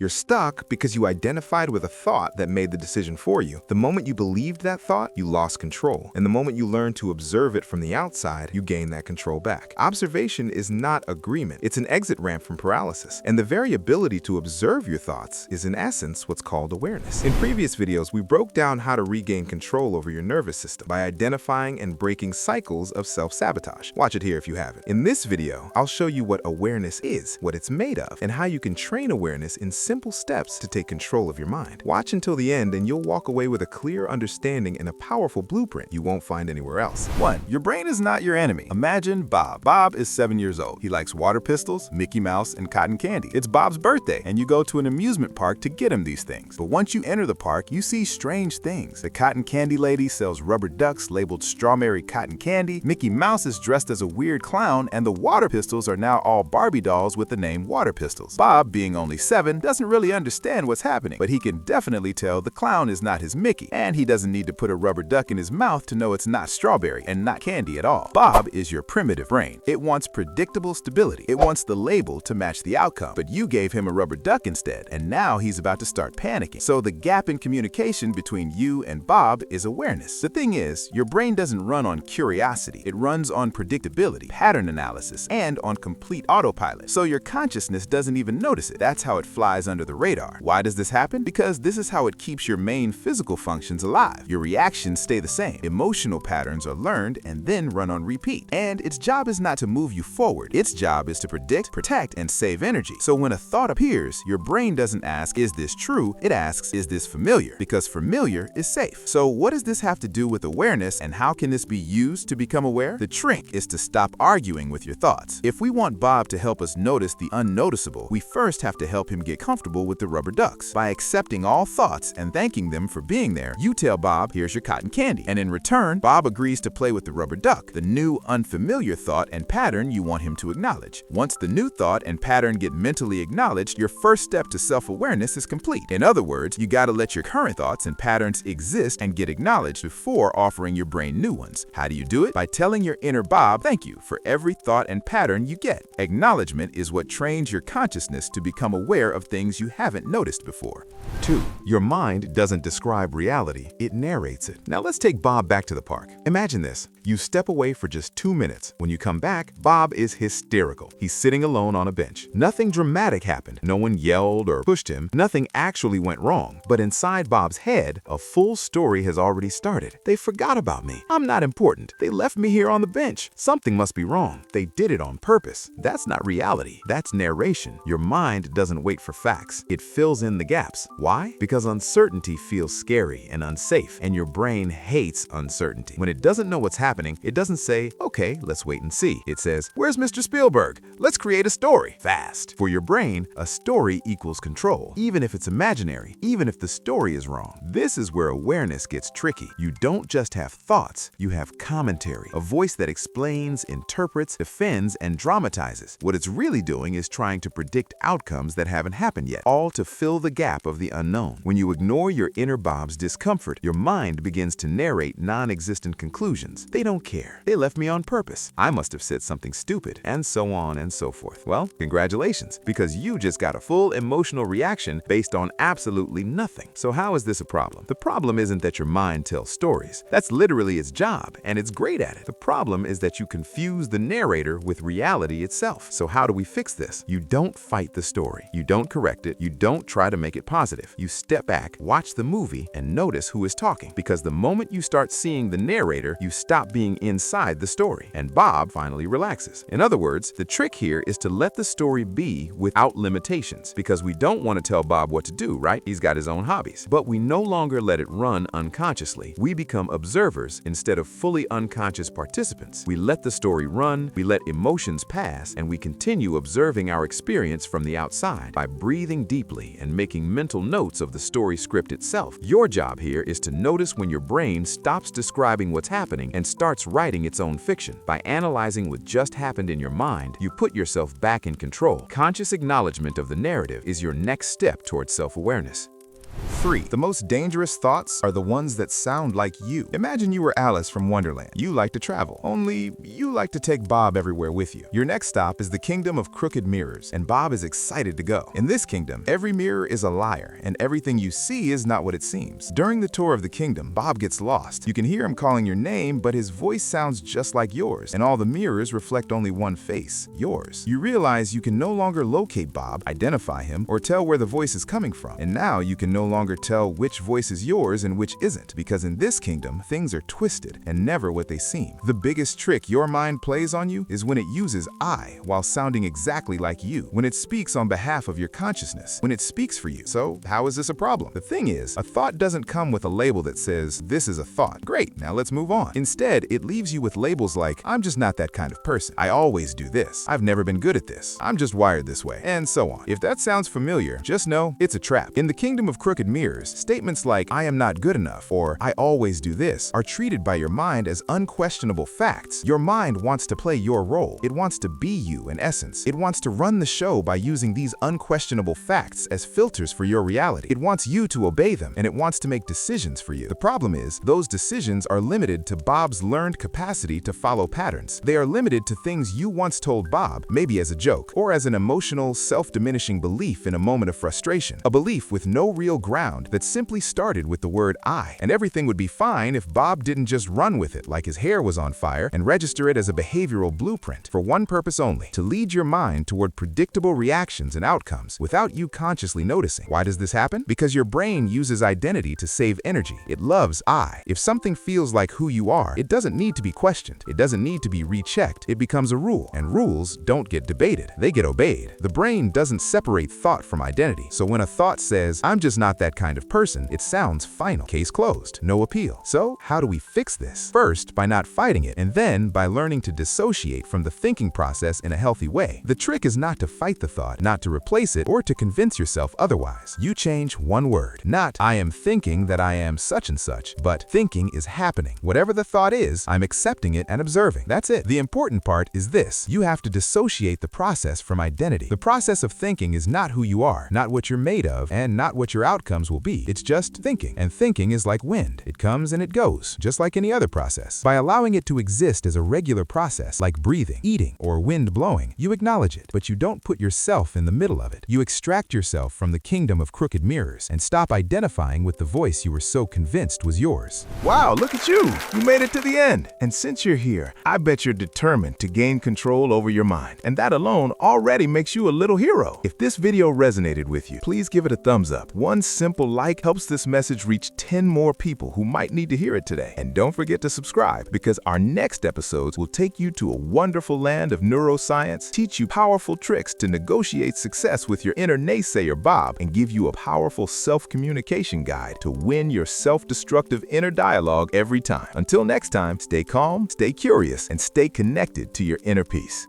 You're stuck because you identified with a thought that made the decision for you. The moment you believed that thought, you lost control. And the moment you learned to observe it from the outside, you gain that control back. Observation is not agreement. It's an exit ramp from paralysis. And the very ability to observe your thoughts is in essence what's called awareness. In previous videos, we broke down how to regain control over your nervous system by identifying and breaking cycles of self-sabotage. Watch it here if you haven't. In this video, I'll show you what awareness is, what it's made of, and how you can train awareness in simple steps to take control of your mind. Watch until the end and you'll walk away with a clear understanding and a powerful blueprint you won't find anywhere else. 1. Your brain is not your enemy. Imagine Bob. Bob is 7 years old. He likes water pistols, Mickey Mouse, and cotton candy. It's Bob's birthday, and you go to an amusement park to get him these things. But once you enter the park, you see strange things. The cotton candy lady sells rubber ducks labeled strawberry cotton candy, Mickey Mouse is dressed as a weird clown, and the water pistols are now all Barbie dolls with the name water pistols. Bob, being only 7, doesn't really understand what's happening, but he can definitely tell the clown is not his Mickey, and he doesn't need to put a rubber duck in his mouth to know it's not strawberry and not candy at all. Bob is your primitive brain. It wants predictable stability. It wants the label to match the outcome, but you gave him a rubber duck instead, and now he's about to start panicking. So the gap in communication between you and Bob is awareness. The thing is, your brain doesn't run on curiosity. It runs on predictability, pattern analysis, and on complete autopilot. So your consciousness doesn't even notice it. That's how it flies under the radar. Why does this happen? Because this is how it keeps your main physical functions alive. Your reactions stay the same. Emotional patterns are learned and then run on repeat. And its job is not to move you forward. Its job is to predict, protect, and save energy. So when a thought appears, your brain doesn't ask, is this true? It asks, is this familiar? Because familiar is safe. So what does this have to do with awareness, and how can this be used to become aware? The trick is to stop arguing with your thoughts. If we want Bob to help us notice the unnoticeable, we first have to help him get comfortable with the rubber ducks. By accepting all thoughts and thanking them for being there, you tell Bob, here's your cotton candy. And in return, Bob agrees to play with the rubber duck, the new unfamiliar thought and pattern you want him to acknowledge. Once the new thought and pattern get mentally acknowledged, your first step to self-awareness is complete. In other words, you gotta let your current thoughts and patterns exist and get acknowledged before offering your brain new ones. How do you do it? By telling your inner Bob, thank you for every thought and pattern you get. Acknowledgement is what trains your consciousness to become aware of things you haven't noticed before. 2. Your mind doesn't describe reality, it narrates it. Now let's take Bob back to the park. Imagine this. You step away for just 2 minutes. When you come back, Bob is hysterical. He's sitting alone on a bench. Nothing dramatic happened. No one yelled or pushed him. Nothing actually went wrong. But inside Bob's head, a full story has already started. They forgot about me. I'm not important. They left me here on the bench. Something must be wrong. They did it on purpose. That's not reality. That's narration. Your mind doesn't wait for facts. It fills in the gaps. Why? Because uncertainty feels scary and unsafe, and your brain hates uncertainty. When it doesn't know what's happening, it doesn't say, okay, let's wait and see. It says, where's Mr. Spielberg? Let's create a story. Fast. For your brain, a story equals control, even if it's imaginary, even if the story is wrong. This is where awareness gets tricky. You don't just have thoughts, you have commentary, a voice that explains, interprets, defends, and dramatizes. What it's really doing is trying to predict outcomes that haven't happened yet, all to fill the gap of the unknown. When you ignore your inner Bob's discomfort, your mind begins to narrate non-existent conclusions. They don't care. They left me on purpose. I must have said something stupid, and so on and so forth. Well, congratulations, because you just got a full emotional reaction based on absolutely nothing. So how is this a problem? The problem isn't that your mind tells stories. That's literally its job, and it's great at it. The problem is that you confuse the narrator with reality itself. So how do we fix this? You don't fight the story. You don't correct it. You don't try to make it positive. You step back, watch the movie, and notice who is talking. Because the moment you start seeing the narrator, you stop being inside the story, and Bob finally relaxes. In other words, the trick here is to let the story be without limitations, because we don't want to tell Bob what to do, right? He's got his own hobbies. But we no longer let it run unconsciously. We become observers instead of fully unconscious participants. We let the story run, we let emotions pass, and we continue observing our experience from the outside by breathing deeply and making mental notes of the story script itself. Your job here is to notice when your brain stops describing what's happening and starts writing its own fiction. By analyzing what just happened in your mind, you put yourself back in control. Conscious acknowledgement of the narrative is your next step towards self-awareness. 3. The most dangerous thoughts are the ones that sound like you. Imagine you were Alice from Wonderland. You like to travel, only you like to take Bob everywhere with you. Your next stop is the kingdom of crooked mirrors, and Bob is excited to go. In this kingdom, every mirror is a liar, and everything you see is not what it seems. During the tour of the kingdom, Bob gets lost. You can hear him calling your name, but his voice sounds just like yours, and all the mirrors reflect only one face, yours. You realize you can no longer locate Bob, identify him, or tell where the voice is coming from. And now you can no longer tell which voice is yours and which isn't, because in this kingdom, things are twisted and never what they seem. The biggest trick your mind plays on you is when it uses I while sounding exactly like you, when it speaks on behalf of your consciousness, when it speaks for you. So how is this a problem? The thing is, a thought doesn't come with a label that says, this is a thought. Great, now let's move on. Instead, it leaves you with labels like, I'm just not that kind of person. I always do this. I've never been good at this. I'm just wired this way, and so on. If that sounds familiar, just know it's a trap. In the kingdom of crooked mirrors, statements like, I am not good enough, or I always do this, are treated by your mind as unquestionable facts. Your mind wants to play your role. It wants to be you in essence. It wants to run the show by using these unquestionable facts as filters for your reality. It wants you to obey them, and it wants to make decisions for you. The problem is, those decisions are limited to Bob's learned capacity to follow patterns. They are limited to things you once told Bob, maybe as a joke, or as an emotional, self-diminishing belief in a moment of frustration. A belief with no real ground that simply started with the word I. And everything would be fine if Bob didn't just run with it like his hair was on fire and register it as a behavioral blueprint for one purpose only: to lead your mind toward predictable reactions and outcomes without you consciously noticing. Why does this happen? Because your brain uses identity to save energy. It loves I. If something feels like who you are, it doesn't need to be questioned. It doesn't need to be rechecked. It becomes a rule, and rules don't get debated. They get obeyed. The brain doesn't separate thought from identity. So when a thought says, I'm just not that kind of person, it sounds final. Case closed. No appeal. So how do we fix this? First, by not fighting it, and then by learning to dissociate from the thinking process in a healthy way. The trick is not to fight the thought, not to replace it, or to convince yourself otherwise. You change one word. Not, I am thinking that I am such and such, but thinking is happening. Whatever the thought is, I'm accepting it and observing. That's it. The important part is this: you have to dissociate the process from identity. The process of thinking is not who you are, not what you're made of, and not what your outcomes will be. It's just thinking. And thinking is like wind. It comes and it goes, just like any other process. By allowing it to exist as a regular process, like breathing, eating, or wind blowing, you acknowledge it, but you don't put yourself in the middle of it. You extract yourself from the kingdom of crooked mirrors and stop identifying with the voice you were so convinced was yours. Wow, look at you! You made it to the end! And since you're here, I bet you're determined to gain control over your mind. And that alone already makes you a little hero. If this video resonated with you, please give it a thumbs up. One simple like helps this message reach 10 more people who might need to hear it today. And don't forget to subscribe, because our next episodes will take you to a wonderful land of neuroscience, teach you powerful tricks to negotiate success with your inner naysayer Bob, and give you a powerful self-communication guide to win your self-destructive inner dialogue every time. Until next time, stay calm, stay curious, and stay connected to your inner peace.